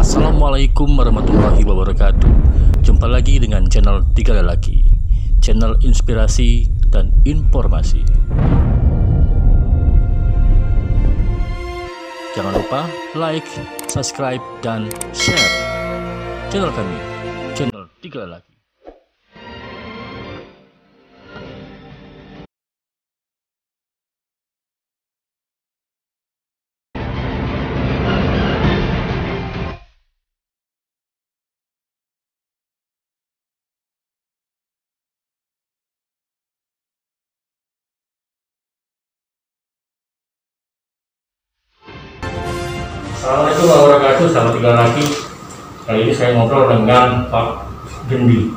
Assalamualaikum warahmatullahi wabarakatuh. Jumpa lagi dengan channel Tiga Lelaki, channel inspirasi dan informasi. Jangan lupa like, subscribe, dan share channel kami, channel Tiga Lelaki. Assalamualaikum warahmatullahi wabarakatuh, sahabat Tiga Lelaki. Kali ini saya ngobrol dengan Pak Gendi,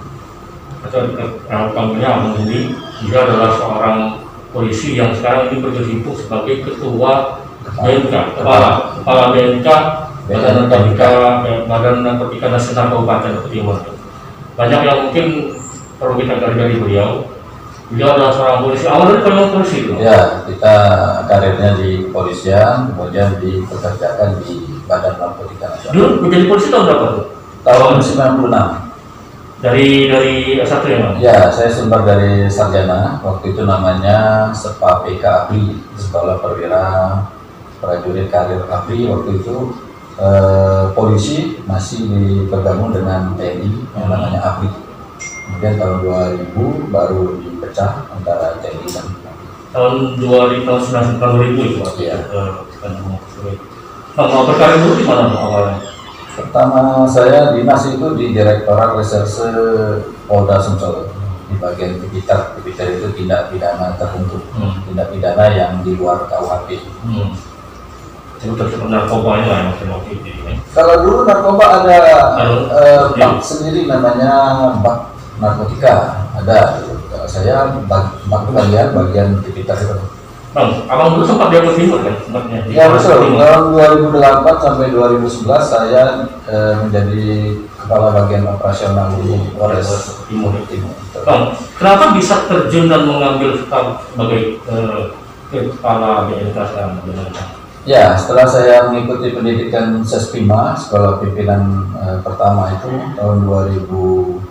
atau panggilnya Abang Gendi. Dia adalah seorang polisi yang sekarang ini berkecimpung sebagai ketua BNK, kepala BNK, Badan Narkotika Nasional Kabupaten Timur. Banyak yang mungkin perlu kita gali dari beliau. Beliau adalah seorang polisi. Awalnya dari polisi itu. Ya, kita karirnya di kepolisian, kemudian dipekerjakan di Badan Narkotika Nasional. Dulu menjadi polisi tahun berapa tuh? Tahun 96. Dari S1 ya, Bang? Ya, saya sumber dari sarjana. Waktu itu namanya SEPA PK APRI, Sekolah Perwira Prajurit Karir APRI. Waktu itu polisi masih bergabung dengan TNI yang namanya APRI. Kemudian tahun 2000 baru dipecah antara TNI dan tahun 2000 itu Pak. Iya. Mau berkarir dulu di mana awalnya? Pertama saya dinas itu di Direktorat Reserse Polda Sumsel di bagian Tipiter. Tipiter itu tindak pidana tertentu, tindak pidana yang di luar KUHP. Itu terkait narkoba lah yang waktu itu. Kalau dulu narkoba ada bak sendiri namanya bak narkotika ada. Kalau saya bak bagian Tipiter itu. Bang, abang dulu sempat di Jawa Timur kan? Sempatnya. Ya betul. Tahun 2008 sampai 2011 saya menjadi kepala bagian operasional di Polres Timur. Bang, kenapa bisa terjun dan mengambil sebagai kepala BNK sekarang? Ya, setelah saya mengikuti pendidikan Sespima, sekolah pimpinan pertama itu tahun 2012,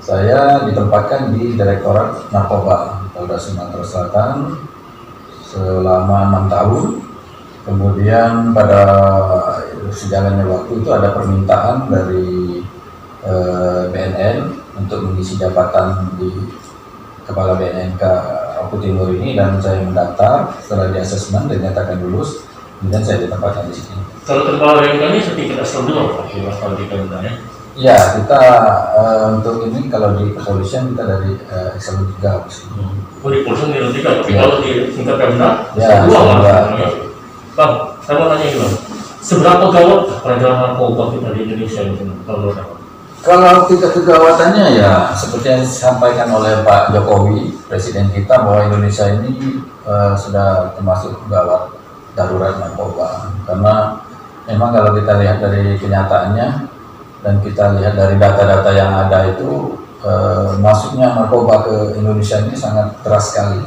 saya ditempatkan di Direktorat Narkoba Polda Sumatera Selatan selama 6 tahun. Kemudian pada sejalannya waktu itu ada permintaan dari BNN untuk mengisi jabatan di Kepala BNNK Aku Timur ini, dan saya mendaftar. Setelah di asesmen dan dinyatakan lulus, kemudian saya ditempatkan di sini. Kalau kepala BNK ini sertifikat asal dulu Pak, kalau di Kalimantan. Ya, kita untuk ini kalau di kepolisian kita dari Eselon 3 di sini. Oh, di polisi Eselon 3, tapi kalau di tingkat Pemda, ya, Eselon 2. Bang, saya mau tanya ini Bang, seberapa gawat peredaran narkoba kita di Indonesia ini kalau Kalau tingkat kegawatannya ya seperti yang disampaikan oleh Pak Jokowi, Presiden kita, bahwa Indonesia ini sudah termasuk gawat darurat narkoba. Karena memang kalau kita lihat dari kenyataannya dan kita lihat dari data-data yang ada itu, masuknya narkoba ke Indonesia ini sangat keras sekali.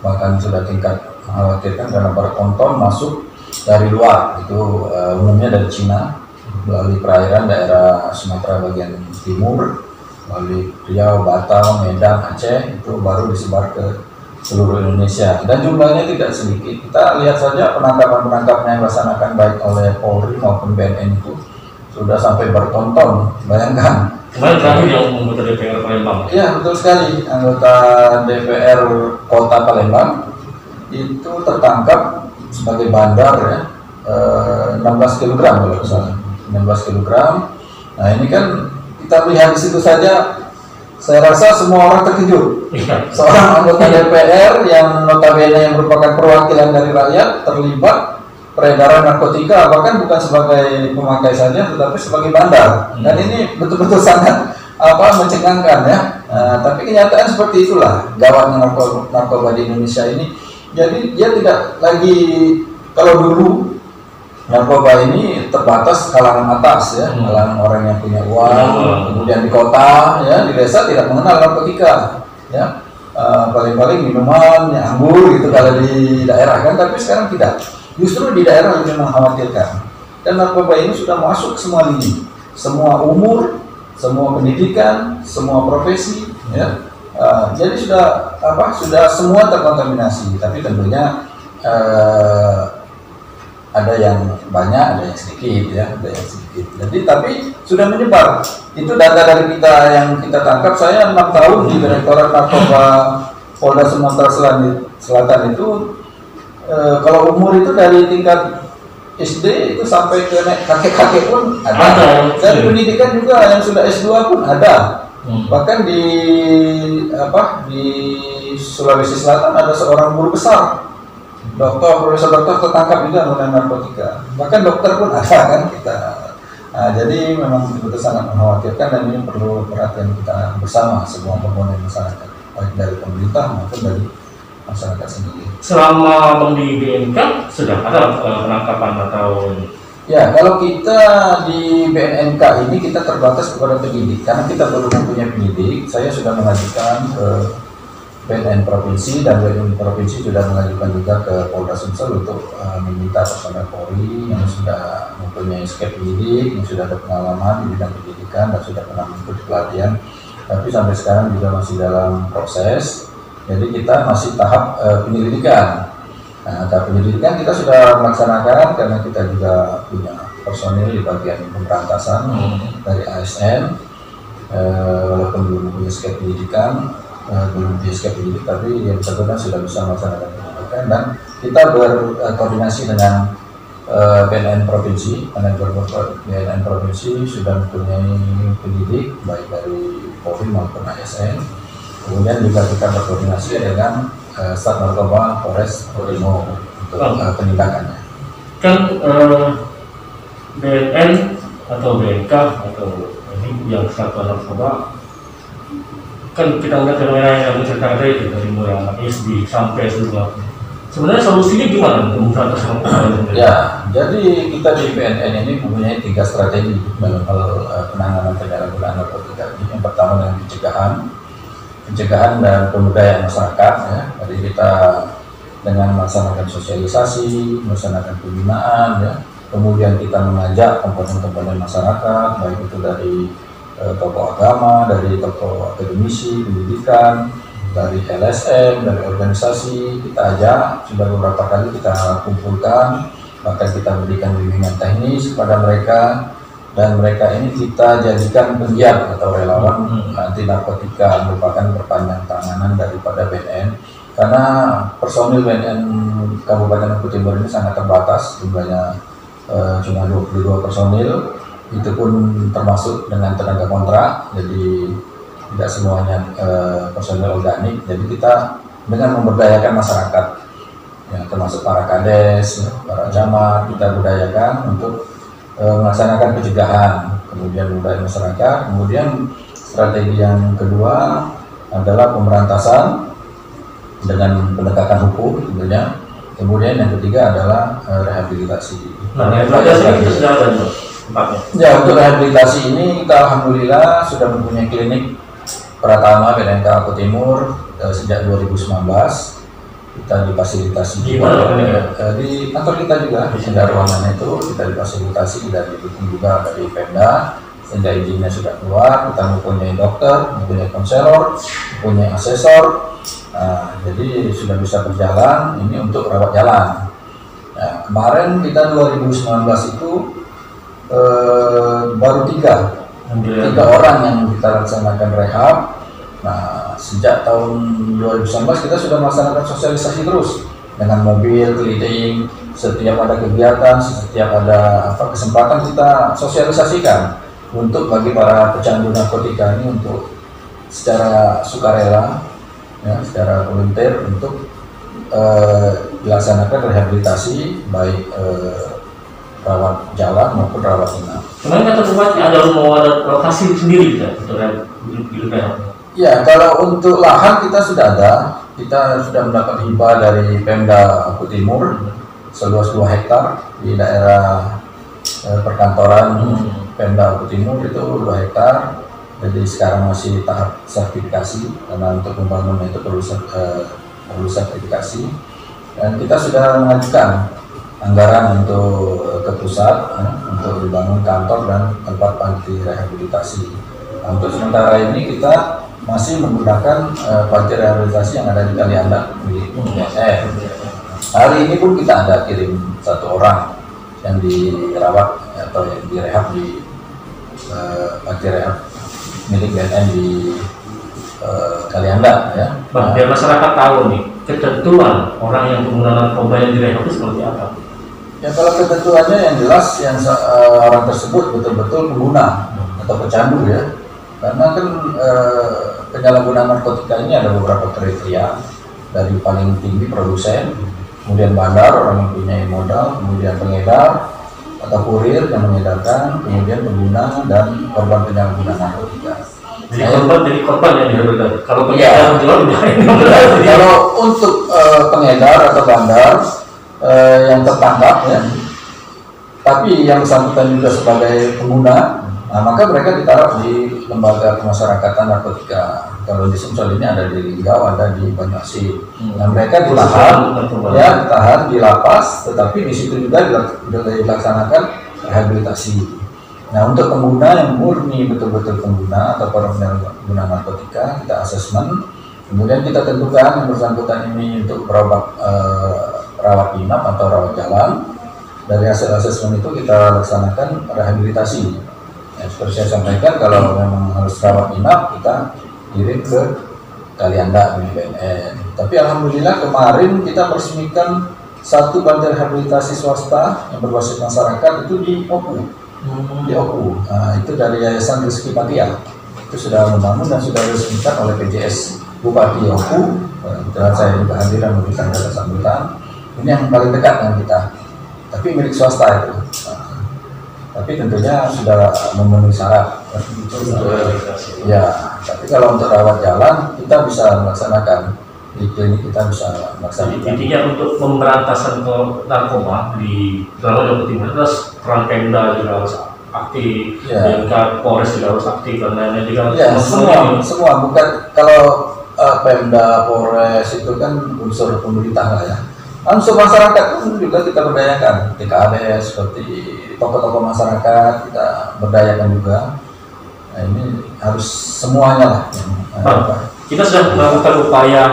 Bahkan sudah tingkat mengkhawatirkan karena bertonton masuk dari luar, itu umumnya dari Cina, melalui perairan daerah Sumatera bagian timur, melalui Riau, Batam, Medan, Aceh, itu baru disebar ke seluruh Indonesia. Dan jumlahnya tidak sedikit. Kita lihat saja penangkapan-penangkapan yang dilaksanakan baik oleh Polri maupun BNN itu sudah sampai bertonton. Bayangkan. Kemarin terakhir yang anggota DPR Palembang. Iya, betul sekali. Anggota DPR Kota Palembang itu tertangkap sebagai bandar ya, 16 kg kalau tidak salah. 16 kg. Nah ini kan kita lihat di situ saja, saya rasa semua orang terkejut. Seorang anggota DPR yang notabene yang merupakan perwakilan dari rakyat terlibat peredaran narkotika, bahkan bukan sebagai pemakai saja, tetapi sebagai bandar. Dan ini betul-betul sangat mencengangkan ya. Tapi kenyataan seperti itulah gawatnya narkoba di Indonesia ini. Jadi dia tidak lagi, kalau dulu narkoba ini terbatas kalangan atas ya, kalangan orang yang punya uang, kemudian di kota ya, di desa tidak mengenal narkotika ya, paling-paling minuman, anggur gitu kalau di daerah kan, tapi sekarang tidak. Justru di daerah lebih mengkhawatirkan. Dan narkoba ini sudah masuk semua lini, semua umur, semua pendidikan, semua profesi, ya. Jadi sudah semua terkontaminasi. Tapi tentunya ada yang banyak, ada yang sedikit, ya, ada yang sedikit. Jadi tapi sudah menyebar. Itu data dari kita yang kita tangkap. Saya 6 tahun di Direktorat Narkoba Polda Sumatera Selatan itu, kalau umur itu dari tingkat SD itu sampai ke kakek-kakek pun ada. Dan pendidikan juga yang sudah S2 pun ada. Bahkan di Sulawesi Selatan ada seorang guru besar, profesor dokter tertangkap juga menggunakan narkotika. Bahkan dokter pun ada kan kita. Jadi memang betul-betul sangat mengkhawatirkan dan ini perlu perhatian kita bersama semua komponen masyarakat, baik dari pemerintah maupun dari masyarakat sendiri. Selama Bang di BNK sudah ada penangkapan atau? Ya, kalau kita di BNNK ini kita terbatas kepada penyidik karena kita belum mempunyai penyidik. Saya sudah mengajukan ke BNN Provinsi dan BNN Provinsi sudah mengajukan juga ke Polda Sumsel untuk meminta personel Polri yang sudah mempunyai skep penyidik, yang sudah ada pengalaman di bidang pendidikan dan sudah pernah mengikuti pelatihan. Tapi sampai sekarang juga masih dalam proses. Jadi kita masih tahap penyelidikan. Nah, tahap penyelidikan kita sudah melaksanakan karena kita juga punya personil di bagian pemberantasan dari ASN, walaupun belum punya skep penyidikan, belum punya skep penyidik, tapi yang bersangkutan sudah bisa melaksanakan penyidikan dan kita berkoordinasi dengan BNN Provinsi. BNN Provinsi sudah mempunyai penyidik baik dari Polri maupun ASN. Kemudian juga kita berkoordinasi dengan Sat Narkoba Polres Timur untuk penindakannya. Kan BNN atau BNK atau ini yang Satuan Narkoba, kan kita melihat fenomena yang menceritakan tadi itu dari mulai anak SD sampai S2. Sebenarnya solusinya gimana untuk memberantas narkoba? Ya, jadi kita di BNN ini mempunyai 3 strategi dalam hal penanganan penyalahgunaan narkotika. Yang pertama dengan pencegahan dan pemberdayaan masyarakat, ya. Jadi kita dengan melaksanakan sosialisasi, melaksanakan pembinaan, ya. Kemudian kita mengajak komponen-komponen masyarakat, baik itu dari tokoh agama, dari tokoh akademisi, pendidikan, dari LSM, dari organisasi, kita ajak. Sudah beberapa kali kita kumpulkan, bahkan kita berikan bimbingan teknis kepada mereka. Dan mereka ini kita jadikan penggiat atau relawan anti narkotika, merupakan perpanjang tanganan daripada BNN. Karena personil BNN Kabupaten Bengkulu Timur ini sangat terbatas, jumlahnya cuma 22 personil, itu pun termasuk dengan tenaga kontrak, jadi tidak semuanya personil organik. Jadi kita dengan memberdayakan masyarakat, ya, termasuk para kades, ya, para camat, kita berdayakan untuk melaksanakan pencegahan, kemudian memudahkan masyarakat. Kemudian strategi yang kedua adalah pemberantasan dengan penegakan hukum tentunya. Kemudian yang ketiga adalah rehabilitasi. Rehabilitasi itu sudah ada tempatnya. Ya, untuk rehabilitasi ini kita alhamdulillah sudah mempunyai klinik Pratama BNNK Aku Timur sejak 2019. Kita difasilitasi di kantor kita juga di ruangannya itu kita difasilitasi dan didukung juga dari Pemda sehingga izinnya sudah keluar. Kita mempunyai dokter, mempunyai konselor, mempunyai asesor. Jadi sudah bisa berjalan ini untuk rawat jalan. Nah, kemarin kita 2019 itu baru tiga orang yang kita laksanakan rehab. Nah, sejak tahun 2019 kita sudah melaksanakan sosialisasi terus dengan mobil keliling. Setiap ada kegiatan, setiap ada kesempatan kita sosialisasikan untuk bagi para pecandu narkotika ini untuk secara sukarela, ya, secara volunteer untuk dilaksanakan rehabilitasi baik rawat jalan maupun rawat inap. Kemarin kata tempatnya ada lokasi sendiri kita untuk rehab. Ya, kalau untuk lahan kita sudah ada, kita sudah mendapat hibah dari Pemda Aku Timur seluas 2 hektar di daerah perkantoran Pemda Aku Timur itu 2 hektar. Jadi sekarang masih tahap sertifikasi karena untuk pembangunan itu perlu sertifikasi. Dan kita sudah mengajukan anggaran untuk ke pusat untuk dibangun kantor dan tempat panti rehabilitasi. Nah, untuk sementara ini kita masih menggunakan panti rehabilitasi yang ada di Kalianda milik UNICEF. Hari ini pun kita ada kirim 1 orang yang dirawat atau yang direhab di panti rehab milik BNN di Kalianda ya. Bang, biar masyarakat tahu nih ketentuan orang yang pengguna narkoba yang direhab itu seperti apa? Ya kalau ketentuannya yang jelas yang orang tersebut betul-betul pengguna atau pecandu ya. Karena kan penyalahgunaan narkotika ini ada beberapa kriteria, dari paling tinggi produsen, kemudian bandar orang yang punya modal, kemudian pengedar atau kurir yang mengedarkan, kemudian pengguna dan korban penyalahgunaan narkotika. Jadi korban yang dihadapi. Kalau pengedar jual kalau untuk pengedar atau bandar yang tertangkap ya, tapi yang bersangkutan juga sebagai pengguna, nah, maka mereka ditaruh di lembaga pemasyarakatan narkotika. Kalau di Sumsel ini ada di Linggau, ada di Banyuasin. Nah, mereka ditahan di lapas, tetapi di situ juga dilaksanakan rehabilitasi. Nah, untuk pengguna yang murni betul-betul pengguna atau para pengguna narkotika, kita asesmen, kemudian kita tentukan yang bersangkutan ini untuk berobat rawat inap atau rawat jalan. Dari hasil asesmen itu kita laksanakan rehabilitasi. Ya, seperti saya sampaikan, kalau memang harus rawat inap, kita kirim ke Kalianda BNN. Tapi alhamdulillah kemarin kita meresmikan 1 panti rehabilitasi swasta yang berbasis masyarakat itu di Oku. Di Oku. Nah, itu dari Yayasan Rezeki Patia. Itu sudah membangun dan sudah diresmikan oleh PJS Bupati Oku. Kebetulan saya juga hadir dan memberikan kata sambutan. Ini yang paling dekat dengan kita. Tapi milik swasta itu. Tapi tentunya sudah memenuhi syarat. Ya, tapi kalau untuk rawat jalan kita bisa melaksanakan di klinik, kita bisa melaksanakan. Intinya untuk pemberantasan narkoba di Jawa Timur itu peran Pemda juga harus aktif, dan Polres juga harus aktif dan lain-lain juga. Ya, semua bukan kalau Pemda, Polres itu kan unsur pemerintah lah ya. Unsur masyarakat pun juga kita berdayakan, TKADS seperti tokoh-tokoh masyarakat kita berdayakan juga. Nah, ini harus semuanya lah. Kita sudah melakukan upaya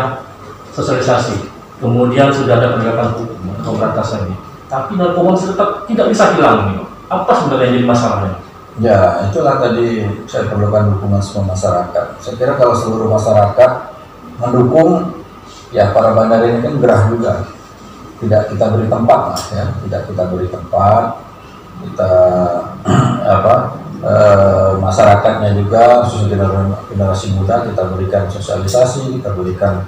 sosialisasi, kemudian sudah ada penegakan hukum pemberantasannya, tapi narkoba tetap tidak bisa hilang. Apa sebenarnya yang jadi masalahnya? Ya, itulah tadi saya perlukan dukungan semua masyarakat. Saya kira kalau seluruh masyarakat mendukung, ya para bandar ini kan gerah juga. Tidak kita beri tempat lah ya, tidak kita beri tempat, kita masyarakatnya juga khususnya generasi muda kita berikan sosialisasi, kita berikan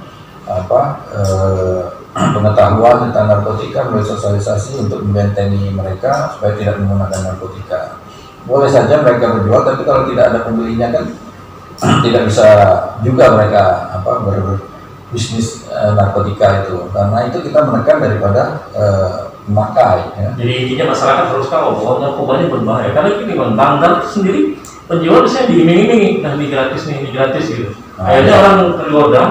pengetahuan tentang narkotika melalui sosialisasi untuk membentengi mereka supaya tidak menggunakan narkotika. Boleh saja mereka berjual, tapi kalau tidak ada pembelinya kan tidak bisa juga mereka bisnis narkotika itu, karena itu kita menekan daripada memakai ya. Jadi intinya masyarakat harus tahu bahwa narkoba ini berbahaya, karena ini bandar sendiri penjual biasanya diiming-imingi, nah ini gratis gitu. Akhirnya orang tergoda.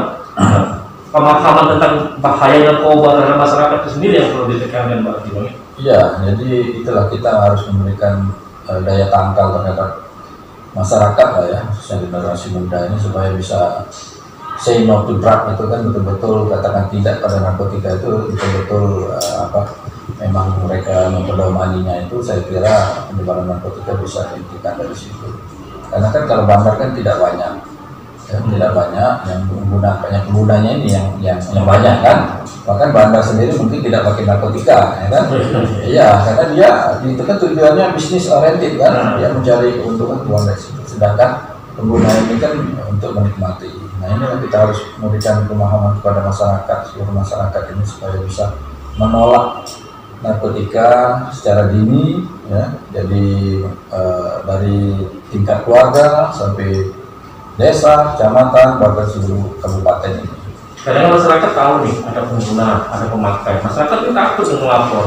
Pemahaman tentang bahaya narkoba terhadap masyarakat itu sendiri yang perlu ditekankan, Mbak Tibang. Iya, jadi itulah kita harus memberikan daya tangkal terhadap masyarakat lah ya, khususnya generasi muda ini supaya bisa say no to drug. Itu kan betul-betul katakan tidak pada narkotika, itu betul-betul memang mereka mempedomaninya itu. Saya kira penyebaran narkotika bisa dihentikan dari situ, karena kan kalau bandar kan tidak banyak ya, tidak banyak yang penggunanya ini yang banyak kan, bahkan bandar sendiri mungkin tidak pakai narkotika ya kan. Iya, karena dia itu kan tujuannya bisnis oriented kan, dia mencari keuntungan uang dari situ, sedangkan pengguna ini kan untuk menikmati. Nah, ini kita harus memberikan pemahaman kepada masyarakat, seluruh masyarakat ini supaya bisa menolak narkotika secara dini ya. Jadi dari tingkat keluarga sampai desa, kecamatan, bahkan seluruh kabupaten ini. Kadang masyarakat tahu nih ada pengguna, ada pemakai, masyarakat itu takut untuk melapor,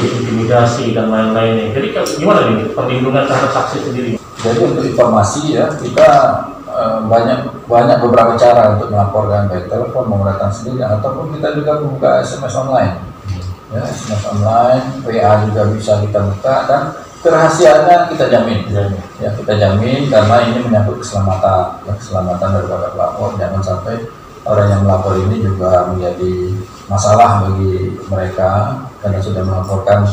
intimidasi dan lain-lainnya. Jadi gimana nih perlindungan terhadap saksi sendiri? Jadi untuk informasi ya, kita banyak beberapa cara untuk melaporkan, baik telepon, mau datang sendiri, ataupun kita juga membuka SMS online. ya, SMS online, WA juga bisa kita buka, dan kerahasiaannya kita jamin. Ya, kita jamin karena ini menyangkut keselamatan, ya, keselamatan daripada pelapor. Jangan sampai orang yang melapor ini juga menjadi masalah bagi mereka karena sudah melaporkan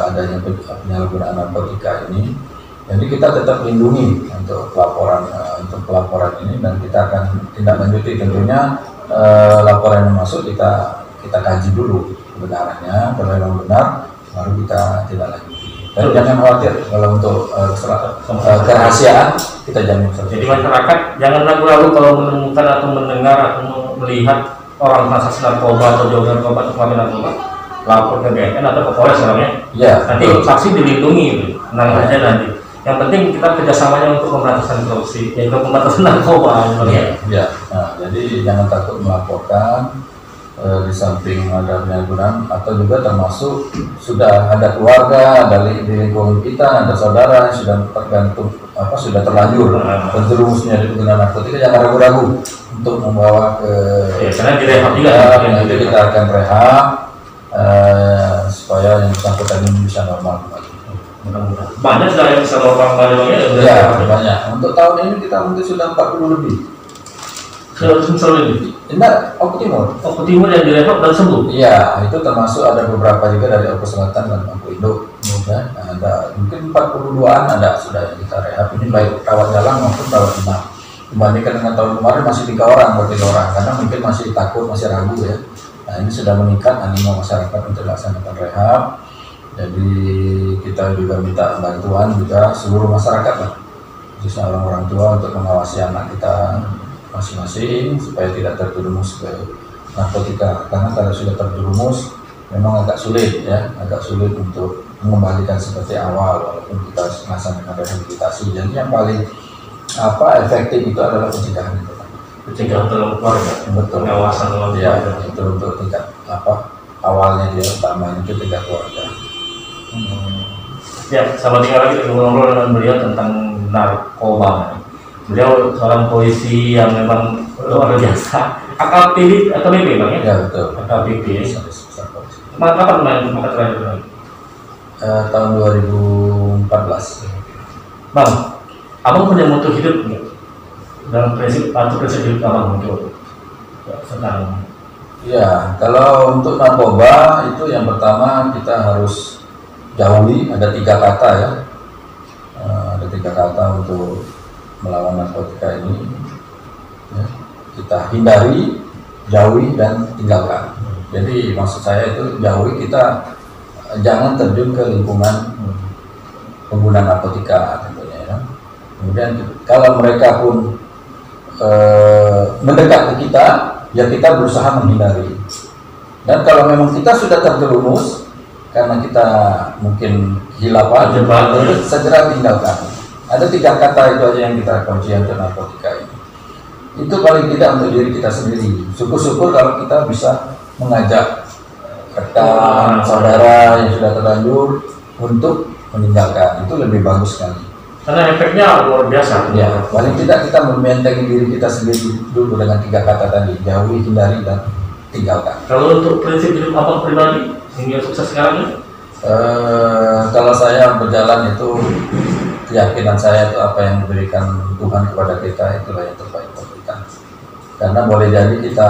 adanya penyalahgunaan narkotika ini. Jadi kita tetap lindungi untuk pelaporan ini, dan kita akan tindak lanjuti. Tentunya laporan yang masuk kita kaji dulu kebenarannya. Kalau memang benar, baru kita tindak lanjuti. Dan jangan khawatir kalau untuk kerahasiaan kita jamin. Jadi masyarakat jangan ragu-ragu kalau menemukan atau mendengar atau melihat orang transaksi narkoba atau jual narkoba atau kemarin narkoba, lapor ke BNN atau ke Polres namanya. Ya, nanti saksi dilindungi, tenang aja nanti. Yang penting kita kerjasamanya untuk pemberantasan korupsi, yaitu pemberantasan narkoba. Ya. Nah, jadi jangan takut melaporkan. Di samping ada penyalahgunaan, atau juga termasuk sudah ada keluarga dari di lingkungan kita, ada saudara yang sudah tergantung sudah terlanjur terjerumusnya di penggunaan narkotika, jangan ragu-ragu untuk membawa ke karena direhab juga. Nanti kita akan rehab supaya yang bersangkutan ini bisa normal kembali. Banyak sudah yang bisa normal kembali. Ya, banyak. Untuk tahun ini kita mungkin sudah 40 lebih. Selalu ini. Enggak, Oku Timur. Oku Timur yang direhab dan sembuh. Iya, itu termasuk ada beberapa juga dari Oku Selatan dan Oku Indo. Ya, ada mungkin 42-an ada sudah yang kita rehab. Ini baik rawat jalan maupun rawat inap. Dibandingkan dengan tahun kemarin masih 3 orang per 3 orang, karena mungkin masih takut, masih ragu ya. Nah, ini sudah meningkat animo masyarakat untuk melaksanakan rehab. Jadi kita juga minta bantuan juga seluruh masyarakat lah, khususnya orang-orang tua, untuk mengawasi anak kita masing-masing supaya tidak terjerumus ke narkotika. Karena kalau sudah terjerumus memang agak sulit untuk mengembalikan seperti awal walaupun kita melaksanakan rehabilitasi. Jadi yang paling efektif itu adalah pencegahan dalam keluarga. Betul. Pengawasan dalam keluarga. Itu untuk tingkat awalnya dia utamanya itu tingkat keluarga. Ya, sama tinggal lagi ngobrol dengan beliau tentang narkoba. Beliau seorang polisi yang memang luar biasa. AKBP atau BP bang ya? Ya betul. AKBP. Kapan main terakhir? Tahun 2014. Bang, abang punya moto hidup nggak? Dalam prinsip hidup abang mungkin sekarang. Ya, kalau untuk narkoba itu yang pertama kita harus jauhi, ada 3 kata ya. Ada 3 kata untuk melawan narkotika ini, ya. Kita hindari, jauhi, dan tinggalkan. Jadi maksud saya itu jauhi, kita jangan terjun ke lingkungan pengguna narkotika tentunya ya. Kemudian kalau mereka pun mendekat ke kita, ya kita berusaha menghindari. Dan kalau memang kita sudah terjerumus karena kita mungkin hilapan, segera tinggalkan. Ada 3 kata itu aja yang kita kunci untuk narkotika ini. Itu paling tidak untuk diri kita sendiri. Syukur-syukur kalau kita bisa mengajak rekan, saudara yang sudah terlanjur untuk meninggalkan. Itu lebih bagus sekali. Karena efeknya luar biasa. Ya, paling tidak kita membentengi diri kita sendiri dulu dengan 3 kata tadi: jauhi, hindari, dan tinggalkan. Kalau untuk prinsip hidup abang pribadi hingga sukses sekarang ini? Kalau saya berjalan itu keyakinan saya itu apa yang diberikan Tuhan kepada kita itulah yang terbaik buat kita. Karena boleh jadi kita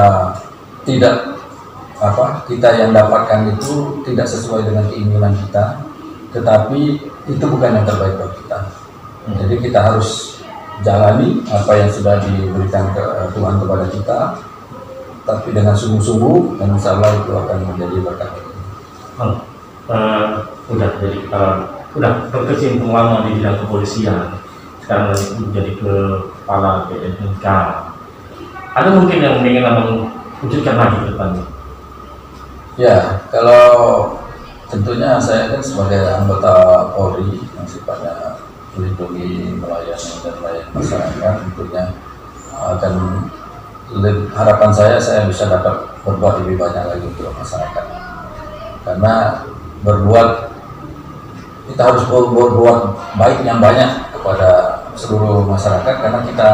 kita yang dapatkan itu tidak sesuai dengan keinginan kita, tetapi itu bukan yang terbaik buat kita. Jadi kita harus jalani apa yang sudah diberikan Tuhan kepada kita, tapi dengan sungguh-sungguh, dan insya Allah itu akan menjadi berkat. Udah jadi udah berkecimpung lama di bidang kepolisian, sekarang lagi menjadi kepala BNNK. Ada mungkin yang ingin abang wujudkan lagi ke depannya? Ya, kalau tentunya saya kan sebagai anggota Polri yang sifatnya melindungi, melayani, dan melayani masyarakat, tentunya akan harapan saya bisa dapat berbuat lebih banyak lagi untuk masyarakat. Karena kita harus berbuat baik yang banyak kepada seluruh masyarakat, karena kita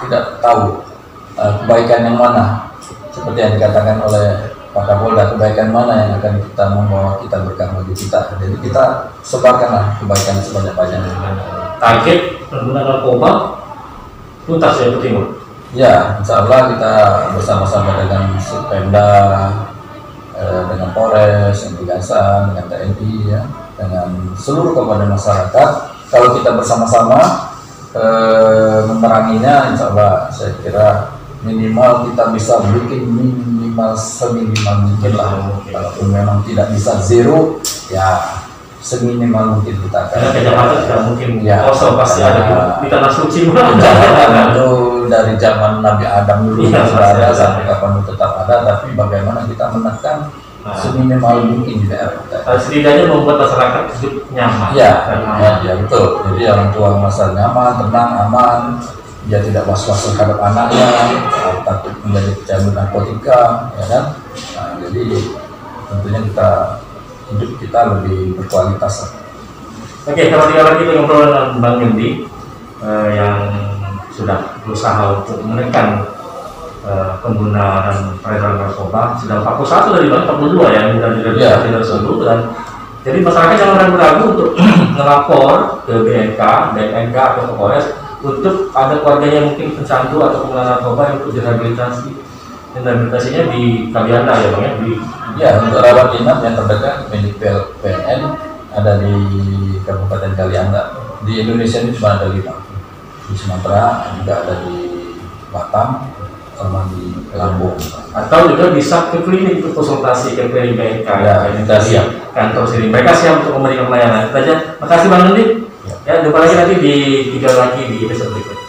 tidak tahu kebaikan yang mana, seperti yang dikatakan oleh Pak Pak Kapolda, kebaikan mana yang akan kita membawa kita berkah bagi kita. Jadi kita sebarkanlah kebaikan sebanyak-banyaknya. Target pengguna narkoba tuntas ya Pak Timur. Ya, insya Allah kita bersama-sama dengan Pemda, dengan Polres, dengan Kejaksaan, dengan TNI, ya, dengan seluruh kabupaten masyarakat. Kalau kita bersama-sama memeranginya, insya Allah saya kira minimal kita bisa bikin minimal seminimal mungkin lah. Kalaupun memang tidak bisa zero, ya seminimal mungkin kita akan. Karena kejahatan tidak mungkin ya, kosong, pasti ada di tanah suci. Kejahatan itu dari zaman Nabi Adam dulu ya, sudah ada, sampai kapan tetap ada. Tapi bagaimana kita menekan seminimal mungkin di daerah kita. Setidaknya membuat masyarakat hidup nyaman. Ya, betul. Jadi orang tua masa nyaman, tenang, aman. Dia tidak was-was terhadap anaknya, takut menjadi pecandu narkotika, ya kan? Nah, jadi tentunya hidup kita lebih berkualitas. Oke, kalau dia lagi ngobrol dengan Bang Gendi yang sudah berusaha untuk menekan pengguna dan peredaran narkoba, sudah 41 dari Bang, 42 ya yang sudah direalisasi tersebut. Dan jadi masyarakat jangan ragu-ragu untuk melapor ke BNK atau ke Polres untuk ada keluarganya mungkin pecandu atau pengguna narkoba yang untuk direhabilitasi. Dan rehabilitasinya di Kalianda ya Bang ya? Untuk rawat inap yang terdekat milik PLN ada di Kabupaten Kalianda. Di Indonesia ini cuma ada 5. Di Sumatera juga ada di Batam sama di Lampung. Atau juga bisa ke klinik untuk konsultasi ke klinik BNK kita siap. Kantor sini. Mereka siap untuk memberikan pelayanan. Itu aja. Makasih Bang Gendi. Ya, jumpa lagi nanti di 3 lagi di episode berikutnya.